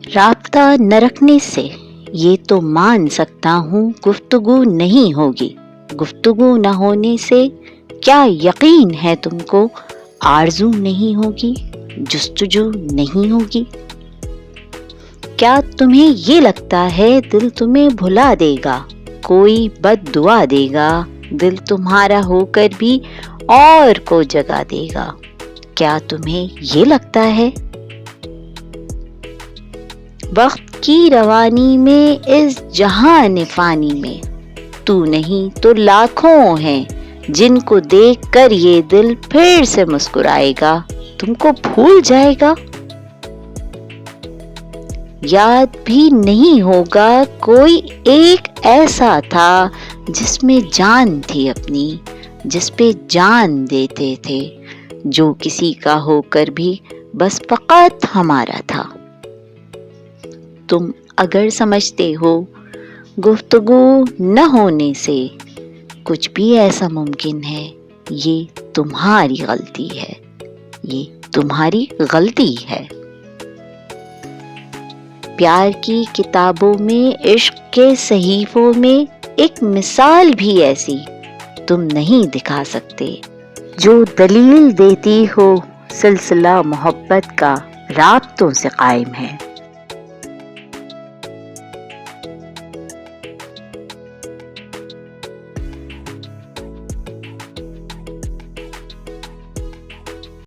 رابطہ نہ رکھنے سے یہ تو مان سکتا ہوں گفتگو نہیں ہوگی، گفتگو نہ ہونے سے کیا یقین ہے تم کو آرزو نہیں ہوگی، جستجو نہیں ہوگی؟ کیا تمہیں یہ لگتا ہے دل تمہیں بھلا دے گا، کوئی بد دعا دے گا، دل تمہارا ہو کر بھی اور کو جگا دے گا؟ کیا تمہیں یہ لگتا ہے؟ وقت کی روانی میں اس جہان فانی میں تو نہیں تو لاکھوں ہیں جن کو دیکھ کر یہ دل پھر سے مسکرائے گا، تم کو بھول جائے گا۔ یاد بھی نہیں ہوگا کوئی ایک ایسا تھا جس میں جان تھی اپنی، جس پہ جان دیتے تھے، جو کسی کا ہو کر بھی بس فقط ہمارا تھا۔ تم اگر سمجھتے ہو گفتگو نہ ہونے سے کچھ بھی ایسا ممکن ہے، یہ تمہاری غلطی ہے، یہ تمہاری غلطی ہے۔ پیار کی کتابوں میں، عشق کے صحیفوں میں ایک مثال بھی ایسی تم نہیں دکھا سکتے جو دلیل دیتی ہو سلسلہ محبت کا رابطوں سے قائم ہے۔